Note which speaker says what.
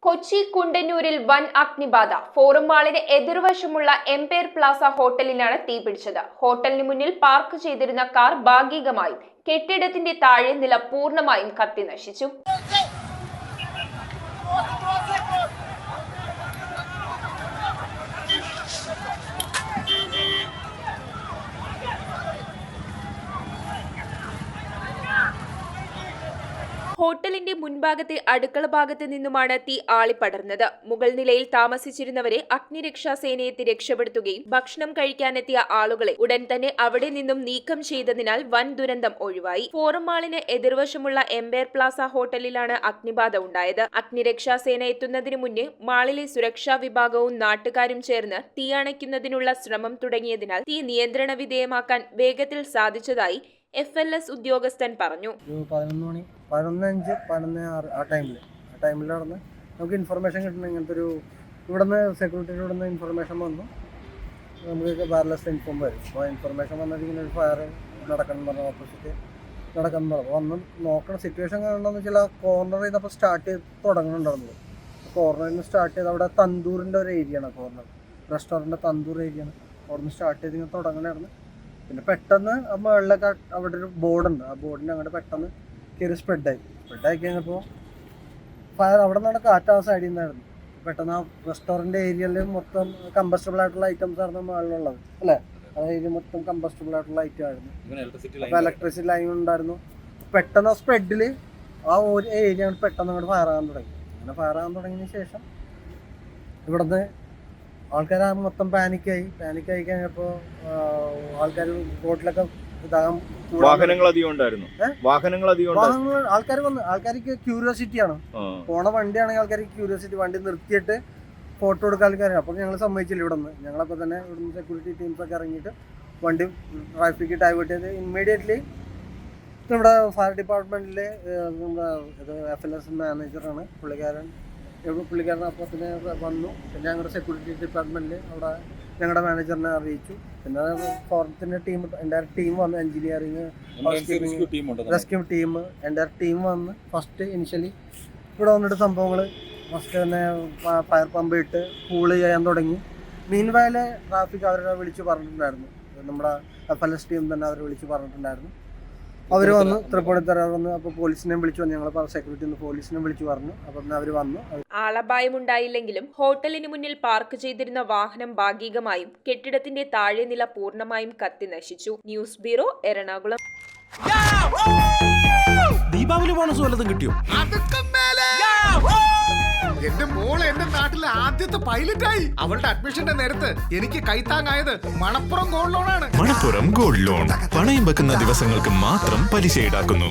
Speaker 1: കൊച്ചി കുണ്ടന്നൂരിൽ വൻ അഗ്നിബാധ. Forum മാളിന് എതിർവശമുള്ള Empire Plaza ഹോട്ടലിനാണ് തീപിടിച്ചത്. ഹോട്ടലിന് മുന്നിൽ പാർക്ക് ചെയ്തിരുന്ന കാർ ഭാഗികമായും കെട്ടിടത്തിന്റെ താഴെ നില പൂർണ്ണമായും കത്തിനശിച്ചു. ഹോട്ടലിന്റെ മുൻഭാഗത്തെ അടുക്കള ഭാഗത്ത് നിന്നുമാണ് തീ ആളിപ്പടർന്നത്. മുകൾ നിലയിൽ താമസിച്ചിരുന്നവരെ അഗ്നിരക്ഷാസേന എത്തി രക്ഷപ്പെടുത്തുകയും ഭക്ഷണം കഴിക്കാനെത്തിയ ആളുകളെ ഉടൻ തന്നെ അവിടെ നിന്നും നീക്കം ചെയ്തതിനാൽ വൻ ദുരന്തം ഒഴിവായി. ഫോറം മാളിന് എതിർവശമുള്ള എംപയർ പ്ലാസ ഹോട്ടലിലാണ് അഗ്നിബാധ ഉണ്ടായത്. അഗ്നിരക്ഷാസേന എത്തുന്നതിന് മുന്നേ മാളിലെ സുരക്ഷാ വിഭാഗവും നാട്ടുകാരും ചേർന്ന് തീ അണയ്ക്കുന്നതിനുള്ള ശ്രമം തുടങ്ങിയതിനാൽ തീ നിയന്ത്രണ വിധേയമാക്കാൻ വേഗത്തിൽ സാധിച്ചതായി FLS ഉദ്യോഗസ്ഥൻ പറഞ്ഞു.
Speaker 2: 11:05, ആ ടൈമിൽ നടന്ന് നമുക്ക് ഇൻഫർമേഷൻ കിട്ടണം. ഇങ്ങനത്തെ ഒരു ഇവിടുന്ന് സെക്യൂരിറ്റിയുടെ ഇൻഫർമേഷൻ വന്നു. നമുക്ക് വയർലെസ് ഇൻഫോം വരും. അപ്പോൾ ഇൻഫർമേഷൻ വന്നിട്ട് ഇങ്ങനെ ഒരു ഫയർ നടക്കണം എന്ന് പറഞ്ഞു, ഓപ്പോസിറ്റ് നടക്കണം എന്ന് പറഞ്ഞു. വന്ന് നോക്കണം സിറ്റുവേഷൻ കാണണമെന്ന് വെച്ചാൽ ആ കോർണറിൽ നിന്ന് അപ്പോൾ സ്റ്റാർട്ട് ചെയ്ത് തുടങ്ങുന്നുണ്ടായിരുന്നത്. കോർണറിൽ നിന്ന് സ്റ്റാർട്ട് ചെയ്ത് അവിടെ തന്തൂറിൻ്റെ ഒരു ഏരിയയാണ്. കോർണർ റെസ്റ്റോറൻറ്റ് തന്തൂർ ഏരിയയാണ്. അവിടെ നിന്ന് സ്റ്റാർട്ട് ചെയ്ത് ഇങ്ങനെ തുടങ്ങണമായിരുന്നു. പിന്നെ പെട്ടെന്ന് ആ മുകളിലൊക്കെ അവിടെ ഒരു ബോർഡുണ്ട്. ആ ബോർഡിൻ്റെ അങ്ങോട്ട് പെട്ടെന്ന് കയറി സ്പ്രെഡായി കഴിഞ്ഞപ്പോൾ ഫയർ അവിടെ നിന്നാണ് കാറ്റ് ആ സൈഡിൽ നിന്നായിരുന്നു. പെട്ടെന്ന് ആ റെസ്റ്റോറൻറ്റ് ഏരിയയിൽ മൊത്തം കമ്പസ്റ്റബിൾ ആയിട്ടുള്ള ഐറ്റംസ് ആയിരുന്നു മുകളിലുള്ളത്, അല്ലേ? ആ ഏരിയ മൊത്തം കമ്പസ്റ്റബിൾ ആയിട്ടുള്ള ഐറ്റം ആയിരുന്നു. അപ്പോൾ ഇലക്ട്രിസിറ്റി ലൈൻ ഉണ്ടായിരുന്നു. പെട്ടെന്ന് ആ സ്പ്രെഡിൽ ആ ഒരു ഏരിയ പെട്ടെന്ന് അങ്ങോട്ട് ഫയർ ആകാൻ തുടങ്ങി. അങ്ങനെ ഫയർ ആകാൻ തുടങ്ങിയതിന് ശേഷം ഇവിടുന്ന് ആൾക്കാർ മൊത്തം പാനിക്കായി കഴിഞ്ഞപ്പോൾ ആൾക്കാർ റോഡിലൊക്കെ ഇതാകാൻ ആൾക്കാർക്ക് ക്യൂരിയോസിറ്റിയാണ്. പോണ വണ്ടിയാണെങ്കിൽ ആൾക്കാർക്ക് ക്യൂരിയോസിറ്റി, വണ്ടി നിർത്തിയിട്ട് ഫോട്ടോ എടുക്കാൻ ആൾക്കാരാണ്. അപ്പോൾ ഞങ്ങൾ സമ്മതിച്ചില്ല. ഇവിടുന്ന് ഞങ്ങളപ്പോൾ തന്നെ ഇവിടുന്ന് സെക്യൂരിറ്റി ടീംസൊക്കെ ഇറങ്ങിയിട്ട് വണ്ടി ട്രാഫിക്ക് ഡൈവേർട്ട് ചെയ്ത് ഇമ്മീഡിയറ്റ്ലി നമ്മുടെ ഫയർ ഡിപ്പാർട്ട്മെൻറ്റിലെ നമ്മുടെ FLS മാനേജറാണ് പുള്ളിക്കാരൻ അപ്പോൾ തന്നെ വന്നു. പിന്നെ ഞങ്ങളുടെ സെക്യൂരിറ്റി ഡിപ്പാർട്ട്മെൻറ്റിൽ അവിടെ ഞങ്ങളുടെ മാനേജറിനെ അറിയിച്ചു. പിന്നെ ഫോറത്തിൻ്റെ എൻ്റെ ടീം വന്നു, എൻജിനീയറിങ് റെസ്ക്യൂ ടീം എൻ്റെ ടീം വന്ന് ഫസ്റ്റ് ഇനിഷ്യലി ഇവിടെ വന്നിട്ട് സംഭവങ്ങൾ ഫസ്റ്റ് തന്നെ ഫയർ പമ്പ് ഇട്ട് കൂള് ചെയ്യാൻ തുടങ്ങി. മീൻവയലെ ട്രാഫിക് അവരെ വിളിച്ച് പറഞ്ഞിട്ടുണ്ടായിരുന്നു. നമ്മുടെ FLS ടീം തന്നെ അവരെ വിളിച്ച് പറഞ്ഞിട്ടുണ്ടായിരുന്നു. അവർ വന്നു, തൃപ്പൂണിത്തറ വന്നു. അപ്പോൾ പോലീസിനെ വിളിച്ചു വന്നു. ഞങ്ങൾ സെക്യൂരിറ്റി പോലീസിനെ വിളിച്ചു പറഞ്ഞു. അപ്പം അവർ വന്നു.
Speaker 1: ആളപായമുണ്ടായില്ലെങ്കിലും ഹോട്ടലിന് മുന്നിൽ പാർക്ക് ചെയ്തിരുന്ന വാഹനം ഭാഗികമായും കെട്ടിടത്തിന്റെ താഴെ നില പൂർണ്ണമായും കത്തി നശിച്ചു. News bureau, Ernakulam.
Speaker 3: Deepavali bonus വല്ലതും കിട്ടിയോ?
Speaker 4: എന്റെ മോള് എന്റെ നാട്ടിലെ ആദ്യത്തെ പൈലറ്റായി. അവളുടെ അഡ്മിഷന്റെ നേരത്ത് എനിക്ക് കൈത്താങ്ങായത് മണപ്പുറം ഗോൾഡ് ലോണാണ്.
Speaker 5: മണപ്പുറം ഗോൾഡ് ലോൺ പണയം വെക്കുന്ന ദിവസങ്ങൾക്ക് മാത്രം പലിശ ഈടാക്കുന്നു.